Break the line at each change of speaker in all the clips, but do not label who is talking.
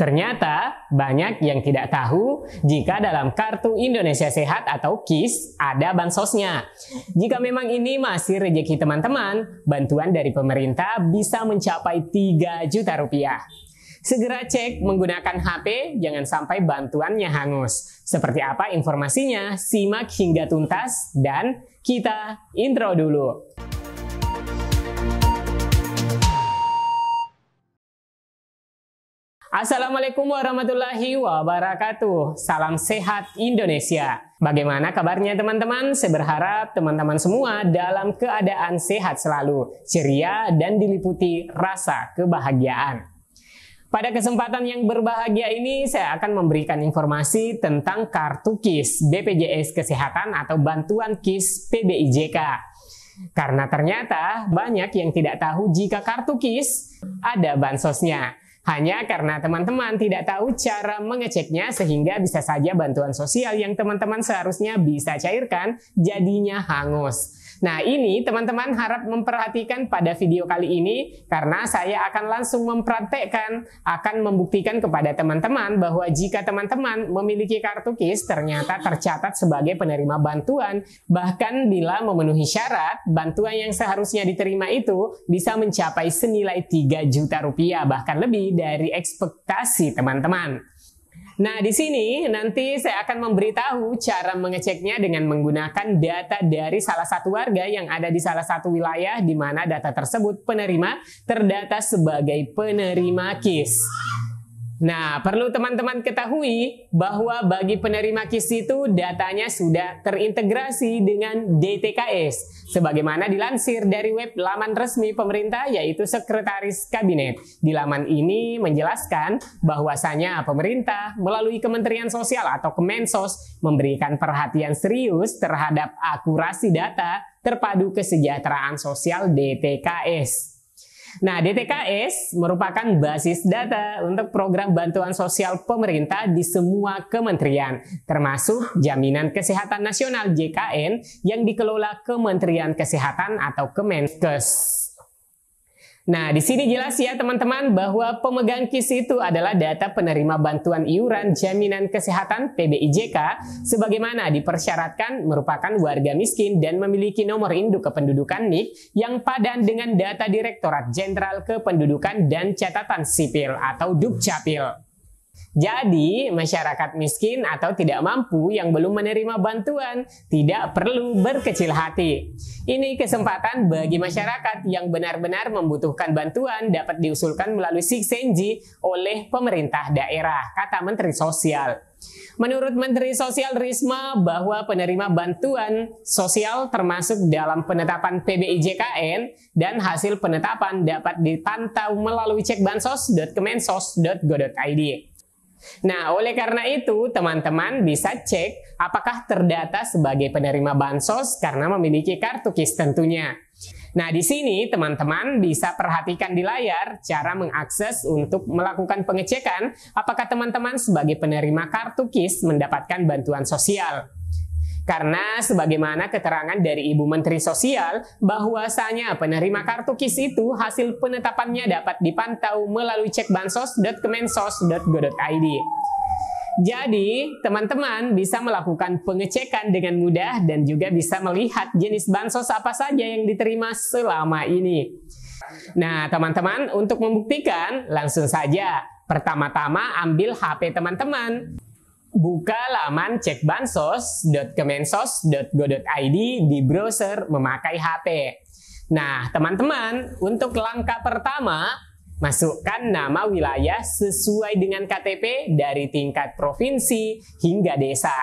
Ternyata banyak yang tidak tahu jika dalam Kartu Indonesia Sehat atau KIS ada bansosnya. Jika memang ini masih rezeki teman-teman, bantuan dari pemerintah bisa mencapai 3 juta rupiah. Segera cek menggunakan HP, jangan sampai bantuannya hangus. Seperti apa informasinya? Simak hingga tuntas dan kita intro dulu. Assalamualaikum warahmatullahi wabarakatuh. Salam sehat Indonesia. Bagaimana kabarnya teman-teman? Saya berharap teman-teman semua dalam keadaan sehat selalu, ceria dan diliputi rasa kebahagiaan. Pada kesempatan yang berbahagia ini saya akan memberikan informasi tentang kartu KIS BPJS Kesehatan atau bantuan KIS PBIJK. Karena ternyata banyak yang tidak tahu jika kartu KIS ada bansosnya. Hanya karena teman-teman tidak tahu cara mengeceknya sehingga bisa saja bantuan sosial yang teman-teman seharusnya bisa cairkan jadinya hangus. Nah ini teman-teman harap memperhatikan pada video kali ini karena saya akan langsung mempraktekkan, akan membuktikan kepada teman-teman bahwa jika teman-teman memiliki kartu KIS ternyata tercatat sebagai penerima bantuan, bahkan bila memenuhi syarat, bantuan yang seharusnya diterima itu bisa mencapai senilai 3 juta rupiah, bahkan lebih dari ekspektasi teman-teman. Nah, di sini nanti saya akan memberitahu cara mengeceknya dengan menggunakan data dari salah satu warga yang ada di salah satu wilayah di mana data tersebut penerima terdata sebagai penerima KIS. Nah, perlu teman-teman ketahui bahwa bagi penerima KIS itu datanya sudah terintegrasi dengan DTKS. Sebagaimana dilansir dari web laman resmi pemerintah yaitu Sekretaris Kabinet. Di laman ini menjelaskan bahwasanya pemerintah melalui Kementerian Sosial atau Kemensos memberikan perhatian serius terhadap akurasi data terpadu kesejahteraan sosial DTKS. Nah, DTKS merupakan basis data untuk program bantuan sosial pemerintah di semua kementerian, termasuk Jaminan Kesehatan Nasional JKN yang dikelola Kementerian Kesehatan atau Kemenkes. Nah, di sini jelas ya teman-teman bahwa pemegang KIS itu adalah data penerima bantuan iuran jaminan kesehatan PBIJK sebagaimana dipersyaratkan merupakan warga miskin dan memiliki nomor induk kependudukan NIK yang padan dengan data Direktorat Jenderal Kependudukan dan Catatan Sipil atau Dukcapil. Jadi, masyarakat miskin atau tidak mampu yang belum menerima bantuan tidak perlu berkecil hati. Ini kesempatan bagi masyarakat yang benar-benar membutuhkan bantuan dapat diusulkan melalui Siksenji oleh pemerintah daerah, kata Menteri Sosial. Menurut Menteri Sosial Risma bahwa penerima bantuan sosial termasuk dalam penetapan PBIJKN dan hasil penetapan dapat dipantau melalui cekbansos.kemensos.go.id. Nah, oleh karena itu, teman-teman bisa cek apakah terdata sebagai penerima bansos karena memiliki kartu KIS tentunya. Nah, di sini teman-teman bisa perhatikan di layar cara mengakses untuk melakukan pengecekan apakah teman-teman sebagai penerima kartu KIS mendapatkan bantuan sosial. Karena sebagaimana keterangan dari Ibu Menteri Sosial bahwasanya penerima kartu KIS itu hasil penetapannya dapat dipantau melalui cekbansos.kemensos.go.id. Jadi, teman-teman bisa melakukan pengecekan dengan mudah dan juga bisa melihat jenis bansos apa saja yang diterima selama ini. Nah, teman-teman, untuk membuktikan langsung saja. Pertama-tama ambil HP teman-teman. Buka laman cekbansos.kemensos.go.id di browser memakai HP. Nah, teman-teman, untuk langkah pertama, masukkan nama wilayah sesuai dengan KTP dari tingkat provinsi hingga desa.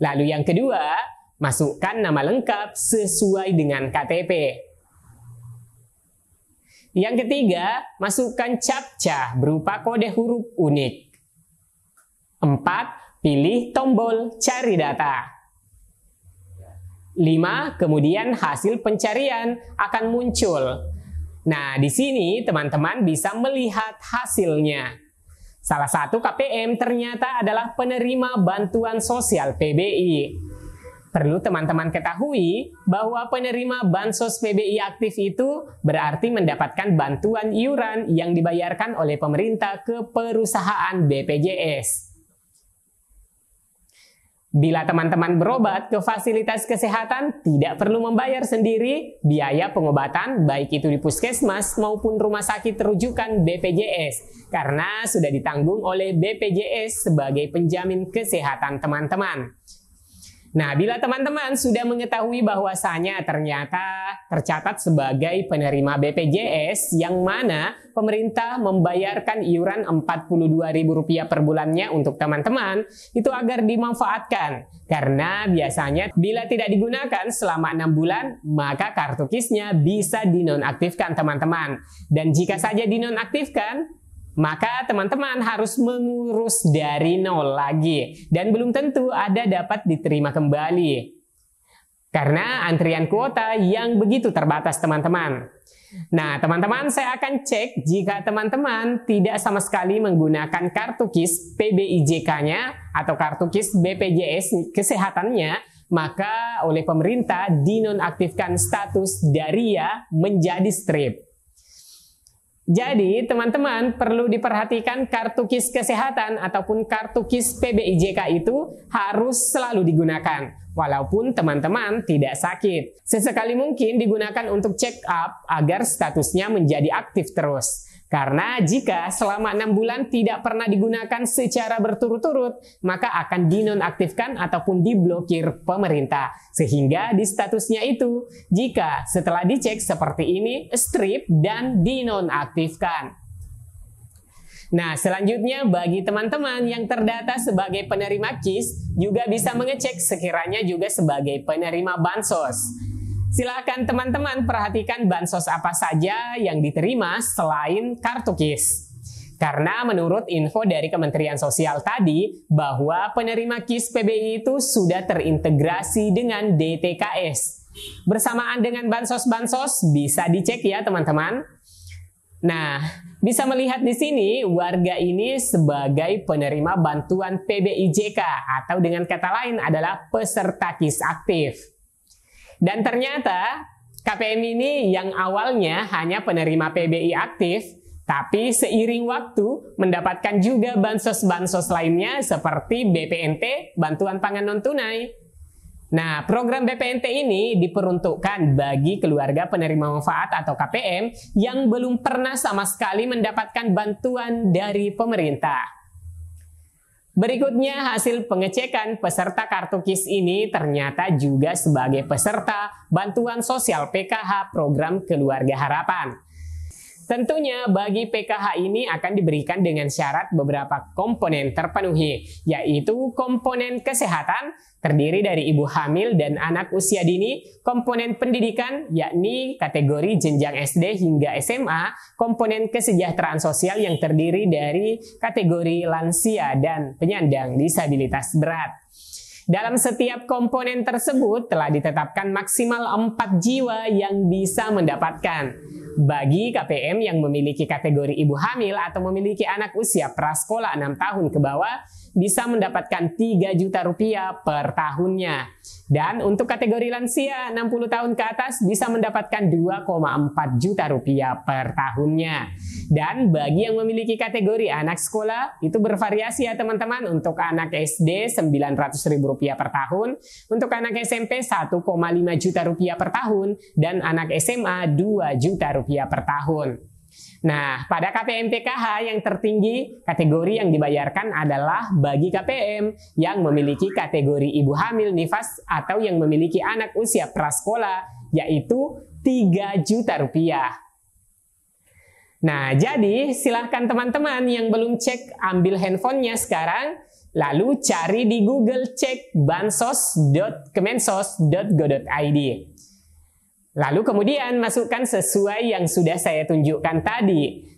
Lalu yang kedua, masukkan nama lengkap sesuai dengan KTP. Yang ketiga, masukkan captcha berupa kode huruf unik. 4. Pilih tombol cari data. 5. Kemudian hasil pencarian akan muncul. Nah, di sini teman-teman bisa melihat hasilnya. Salah satu KPM ternyata adalah penerima bantuan sosial PBI. perlu teman-teman ketahui bahwa penerima Bansos PBI aktif itu berarti mendapatkan bantuan iuran yang dibayarkan oleh pemerintah ke perusahaan BPJS. Bila teman-teman berobat ke fasilitas kesehatan, tidak perlu membayar sendiri biaya pengobatan baik itu di puskesmas maupun rumah sakit rujukan BPJS karena sudah ditanggung oleh BPJS sebagai penjamin kesehatan teman-teman. Nah, bila teman-teman sudah mengetahui bahwasanya ternyata tercatat sebagai penerima BPJS yang mana pemerintah membayarkan iuran Rp42.000 per bulannya untuk teman-teman, itu agar dimanfaatkan. Karena biasanya bila tidak digunakan selama 6 bulan, maka kartu KIS-nya bisa dinonaktifkan teman-teman. Dan jika saja dinonaktifkan, maka teman-teman harus mengurus dari nol lagi dan belum tentu ada dapat diterima kembali karena antrian kuota yang begitu terbatas teman-teman. Nah teman-teman, saya akan cek jika teman-teman tidak sama sekali menggunakan kartu KIS PBIJK-nya atau kartu KIS BPJS kesehatannya, maka oleh pemerintah dinonaktifkan status Daria menjadi strip. Jadi, teman-teman perlu diperhatikan kartu KIS kesehatan ataupun kartu KIS PBIJK itu harus selalu digunakan, walaupun teman-teman tidak sakit. Sesekali mungkin digunakan untuk check up agar statusnya menjadi aktif terus. Karena jika selama 6 bulan tidak pernah digunakan secara berturut-turut, maka akan dinonaktifkan ataupun diblokir pemerintah. Sehingga di statusnya itu, jika setelah dicek seperti ini, strip dan dinonaktifkan. Nah, selanjutnya bagi teman-teman yang terdata sebagai penerima KIS, juga bisa mengecek sekiranya juga sebagai penerima Bansos. Silakan teman-teman perhatikan bansos apa saja yang diterima selain kartu KIS. Karena menurut info dari Kementerian Sosial tadi, bahwa penerima KIS PBI itu sudah terintegrasi dengan DTKS. Bersamaan dengan bansos-bansos bisa dicek ya teman-teman. Nah, bisa melihat di sini warga ini sebagai penerima bantuan PBIJK atau dengan kata lain adalah peserta KIS aktif. Dan ternyata KPM ini yang awalnya hanya penerima PBI aktif, tapi seiring waktu mendapatkan juga bansos-bansos lainnya seperti BPNT, bantuan pangan non-tunai. Nah, program BPNT ini diperuntukkan bagi keluarga penerima manfaat atau KPM yang belum pernah sama sekali mendapatkan bantuan dari pemerintah. Berikutnya hasil pengecekan peserta kartu KIS ini ternyata juga sebagai peserta bantuan sosial PKH program Keluarga Harapan. Tentunya bagi PKH ini akan diberikan dengan syarat beberapa komponen terpenuhi, yaitu komponen kesehatan, terdiri dari ibu hamil dan anak usia dini, komponen pendidikan, yakni kategori jenjang SD hingga SMA, komponen kesejahteraan sosial yang terdiri dari kategori lansia dan penyandang disabilitas berat. Dalam setiap komponen tersebut telah ditetapkan maksimal 4 jiwa yang bisa mendapatkan. Bagi KPM yang memiliki kategori ibu hamil atau memiliki anak usia prasekolah 6 tahun ke bawah, bisa mendapatkan Rp3 juta per tahunnya. Dan untuk kategori lansia 60 tahun ke atas bisa mendapatkan Rp2,4 juta per tahunnya. Dan bagi yang memiliki kategori anak sekolah, itu bervariasi ya teman-teman. Untuk anak SD Rp900.000 per tahun, untuk anak SMP Rp1,5 juta per tahun, dan anak SMA Rp2 juta per tahun. Nah, pada KPM PKH yang tertinggi, kategori yang dibayarkan adalah bagi KPM yang memiliki kategori ibu hamil nifas atau yang memiliki anak usia prasekolah, yaitu Rp3 juta. Nah, jadi silahkan teman-teman yang belum cek ambil handphonenya sekarang, lalu cari di Google, cek bansos.kemensos.go.id. Lalu kemudian masukkan sesuai yang sudah saya tunjukkan tadi.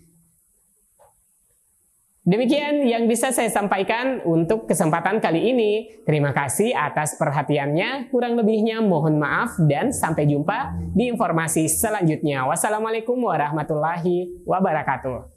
Demikian yang bisa saya sampaikan untuk kesempatan kali ini. Terima kasih atas perhatiannya. Kurang lebihnya mohon maaf dan sampai jumpa di informasi selanjutnya. Wassalamualaikum warahmatullahi wabarakatuh.